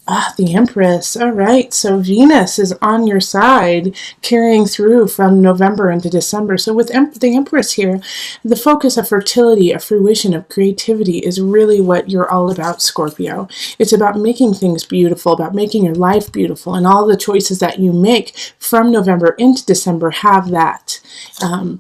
Ah, the Empress. All right. So Venus is on your side, carrying through from November into December. So with the Empress here, the focus of fertility, of fruition, of creativity is really what you're all about, Scorpio. It's about making things beautiful, about making your life beautiful, and all the choices that you make from November into December have that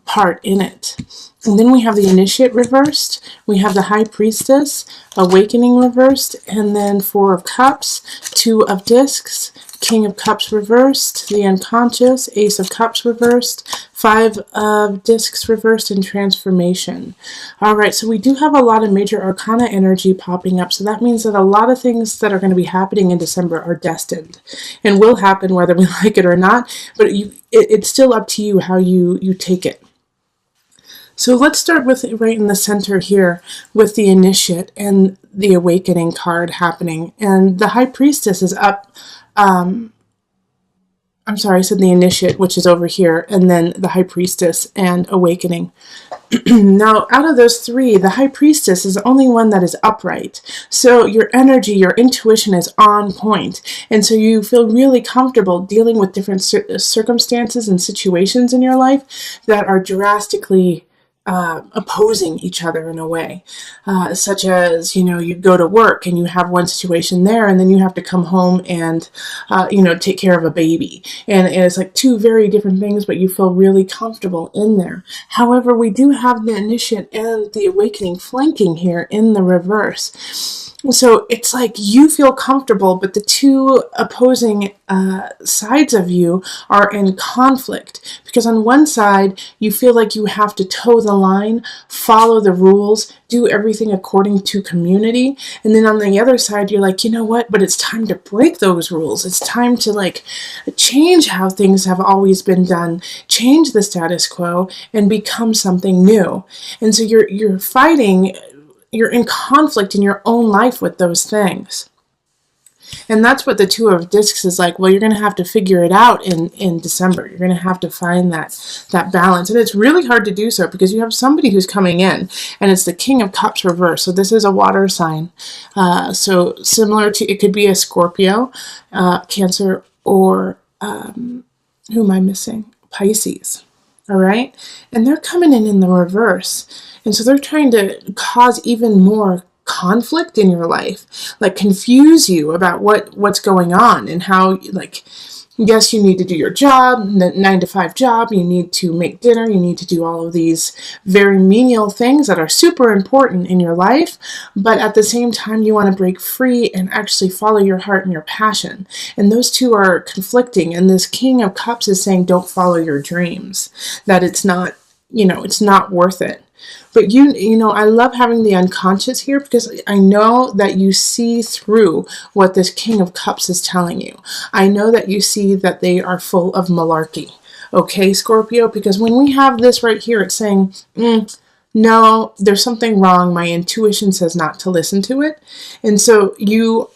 part in it. And then we have the Initiate reversed, we have the High Priestess, Awakening reversed, and then Four of Cups, Two of Discs, King of Cups reversed, the Unconscious, Ace of Cups reversed, Five of Discs reversed, and Transformation. Alright, so we do have a lot of major arcana energy popping up, so that means that a lot of things that are going to be happening in December are destined and will happen whether we like it or not, but it's still up to you how you take it. So let's start with right in the center here with the Initiate and the Awakening card happening. And the High Priestess is up, I'm sorry, I said the Initiate, which is over here, and then the High Priestess and Awakening. Now, out of those three, the High Priestess is the only one that is upright. So your energy, your intuition is on point. And so you feel really comfortable dealing with different circumstances and situations in your life that are drastically opposing each other in a way, such as, you go to work and you have one situation there, and then you have to come home and, take care of a baby. And it's like two very different things, but you feel really comfortable in there. However, we do have the Initiate and the Awakening flanking here in the reverse. So it's like you feel comfortable, but the two opposing sides of you are in conflict. Because on one side, you feel like you have to toe the line, follow the rules, do everything according to community. And then on the other side, you're like, you know what? But it's time to break those rules. It's time to change how things have always been done, change the status quo, and become something new. And so you're fighting. You're in conflict in your own life with those things. And that's what the Two of Discs is like. Well, you're going to have to figure it out in December. You're going to have to find that balance. And it's really hard to do so because you have somebody who's coming in, and it's the King of Cups reverse. So this is a water sign. So similar to, it could be a Scorpio, Cancer, or who am I missing? Pisces. All right? And they're coming in the reverse. And so they're trying to cause even more conflict in your life, confuse you about what's going on and how, yes, you need to do your job, the 9-to-5 job, you need to make dinner, you need to do all of these very menial things that are super important in your life, but at the same time, you want to break free and actually follow your heart and your passion. And those two are conflicting, and this King of Cups is saying, don't follow your dreams, that it's not, it's not worth it. But I love having the Unconscious here because I know that you see through what this King of Cups is telling you. I know that you see that they are full of malarkey. Okay, Scorpio? Because when we have this right here, it's saying, no, there's something wrong. My intuition says not to listen to it. And so you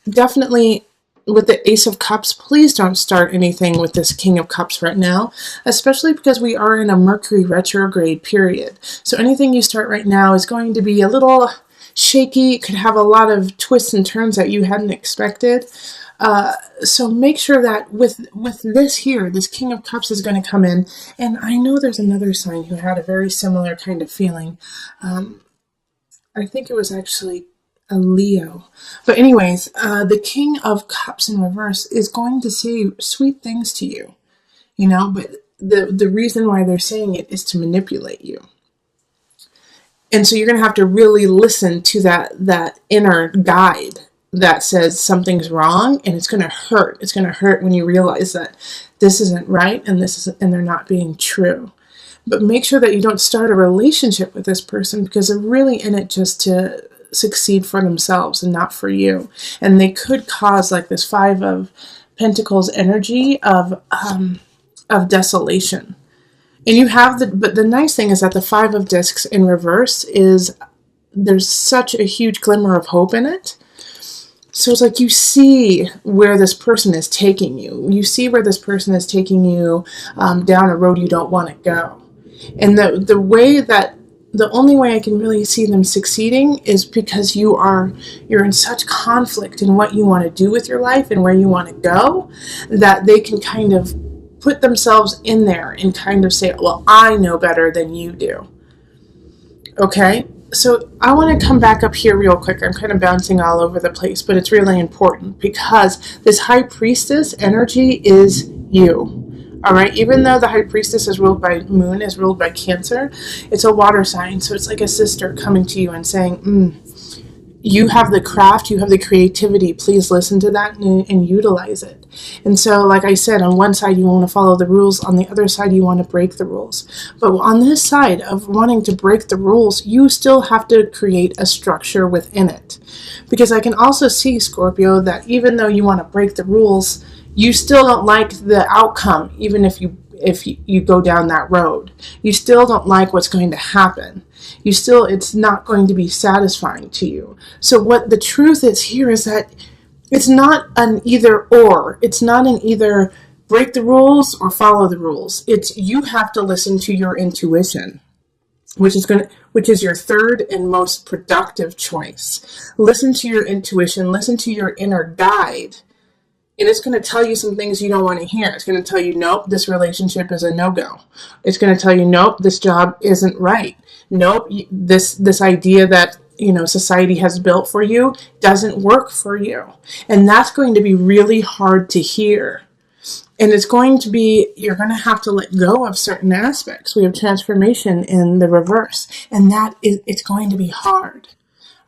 definitely, with the Ace of Cups, please don't start anything with this King of Cups right now, especially because we are in a Mercury retrograde period. So anything you start right now is going to be a little shaky. It could have a lot of twists and turns that you hadn't expected. So make sure that with this here, this King of Cups is going to come in. And I know there's another sign who had a very similar kind of feeling. I think it was actually a Leo. But anyways, the King of Cups in reverse is going to say sweet things to you, but the reason why they're saying it is to manipulate you. And so you're going to have to really listen to that inner guide that says something's wrong, and it's going to hurt. It's going to hurt when you realize that this isn't right and they're not being true. But make sure that you don't start a relationship with this person because they're really in it just to succeed for themselves and not for you. And they could cause this Five of Pentacles energy of desolation. And you have but the nice thing is that the Five of Discs in reverse there's such a huge glimmer of hope in it. So it's you see where this person is taking you. You see where this person is taking you down a road you don't want to go. And the way that the only way I can really see them succeeding is because you're in such conflict in what you want to do with your life and where you want to go, that they can kind of put themselves in there and kind of say, well, I know better than you do. Okay? So I want to come back up here real quick. I'm kind of bouncing all over the place, but it's really important because this high priestess energy is you. All right, even though the high priestess is ruled by moon, is ruled by Cancer, it's a water sign. So it's like a sister coming to you and saying, you have the craft, you have the creativity. Please listen to that and utilize it. And so, like I said, on one side you want to follow the rules, on the other side you want to break the rules. But on this side of wanting to break the rules, you still have to create a structure within it. Because I can also see, Scorpio, that even though you want to break the rules, you still don't like the outcome, even if you go down that road. You still don't like what's going to happen. It's not going to be satisfying to you. So what the truth is here is that it's not an either or. It's not an either break the rules or follow the rules. It's you have to listen to your intuition, which is your third and most productive choice. Listen to your intuition, listen to your inner guide. And it's going to tell you some things you don't want to hear. It's going to tell you, nope, this relationship is a no-go. It's going to tell you, nope, this job isn't right. Nope, this idea that, society has built for you doesn't work for you. And that's going to be really hard to hear. And you're going to have to let go of certain aspects. We have transformation in the reverse. And it's going to be hard.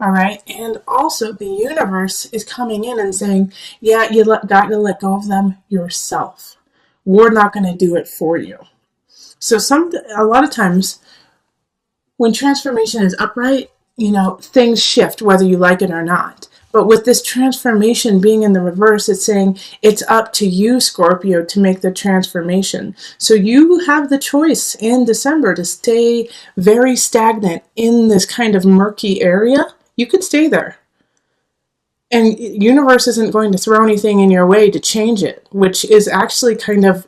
All right. And also the universe is coming in and saying, yeah, got to let go of them yourself. We're not going to do it for you. So a lot of times when transformation is upright, things shift whether you like it or not. But with this transformation being in the reverse, it's saying it's up to you, Scorpio, to make the transformation. So you have the choice in December to stay very stagnant in this kind of murky area. You could stay there. And universe isn't going to throw anything in your way to change it, which is actually kind of,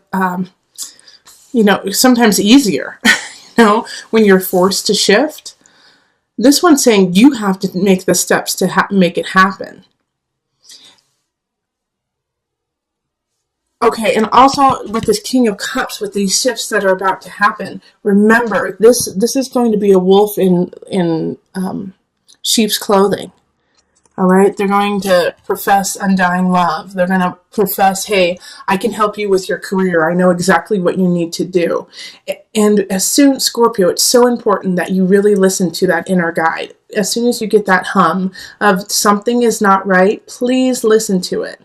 sometimes easier, when you're forced to shift. This one's saying you have to make the steps to make it happen. Okay, and also with this King of Cups, with these shifts that are about to happen, remember, this is going to be a wolf in sheep's clothing. All right, they're going to profess undying love. They're going to profess, hey, I can help you with your career. I know exactly what you need to do. And as soon, Scorpio, it's so important that you really listen to that inner guide. As soon as you get that hum of something is not right, please listen to it.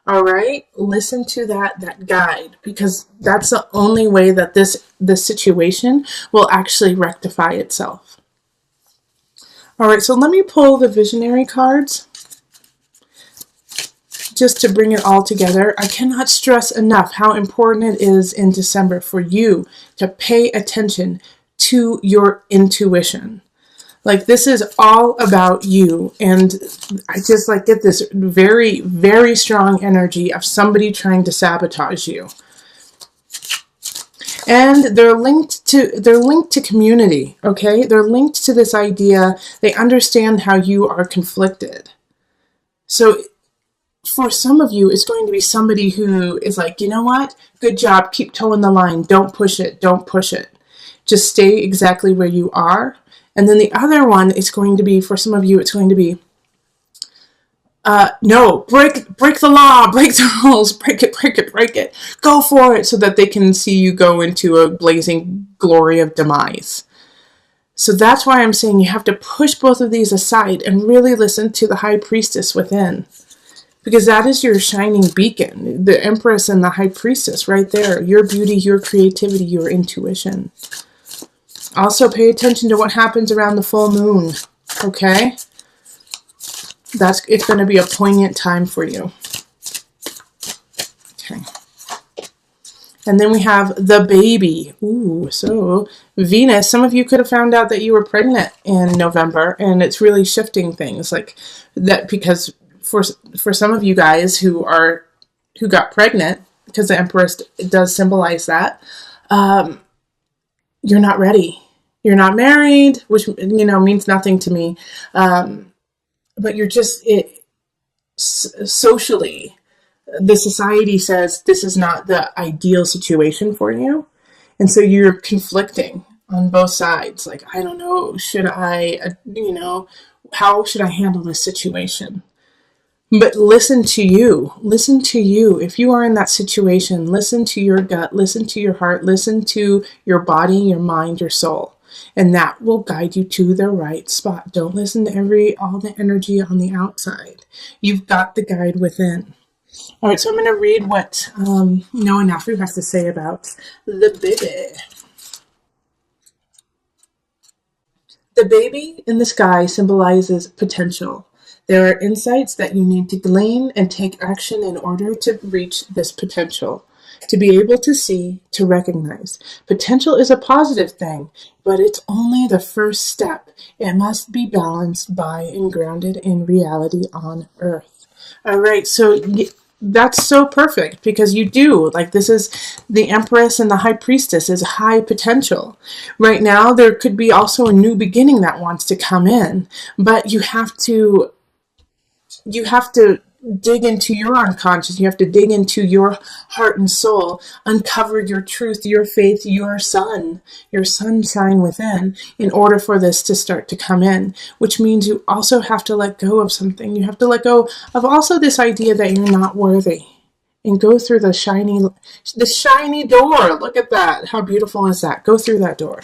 All right, listen to that guide, because that's the only way that this situation will actually rectify itself. All right, so let me pull the visionary cards just to bring it all together. I cannot stress enough how important it is in December for you to pay attention to your intuition. Like, this is all about you. And I just get this very, very strong energy of somebody trying to sabotage you. And they're linked to community, okay? They're linked to this idea. They understand how you are conflicted. So for some of you, it's going to be somebody who is like, you know what? Good job. Keep toeing the line. Don't push it. Don't push it. Just stay exactly where you are. And then the other one is going to be, for some of you, it's going to be, no, break the law, break the rules, break it. Go for it, so that they can see you go into a blazing glory of demise. So that's why I'm saying you have to push both of these aside and really listen to the high priestess within. Because that is your shining beacon, the Empress and the high priestess right there. Your beauty, your creativity, your intuition. Also pay attention to what happens around the full moon, okay? It's going to be a poignant time for you. Okay. And then we have the baby. Ooh, so Venus, some of you could have found out that you were pregnant in November, and it's really shifting things like that, because for some of you guys who got pregnant, because the Empress does symbolize that, you're not ready. You're not married, which, means nothing to me. But you're just, socially, the society says this is not the ideal situation for you. And so you're conflicting on both sides. Like, I don't know, should I, how should I handle this situation? But listen to you. Listen to you. If you are in that situation, listen to your gut, listen to your heart, listen to your body, your mind, your soul. And that will guide you to the right spot. Don't listen to all the energy on the outside. You've got the guide within. All right, so I'm going to read what Noah Nafu has to say about the baby. The baby in the sky symbolizes potential. There are insights that you need to glean and take action in order to reach this potential. To be able to see, to recognize. Potential is a positive thing, but it's only the first step. It must be balanced by and grounded in reality on Earth. All right, so that's so perfect because you do. Like, this is the Empress and the High Priestess is high potential. Right now, there could be also a new beginning that wants to come in, but you have to dig into your unconscious. You have to dig into your heart and soul, uncover your truth, your faith, your sunshine within, in order for this to start to come in, which means you also have to let go of something. You have to let go of also this idea that you're not worthy, and go through the shiny door. Look at that. How beautiful is that? Go through that door.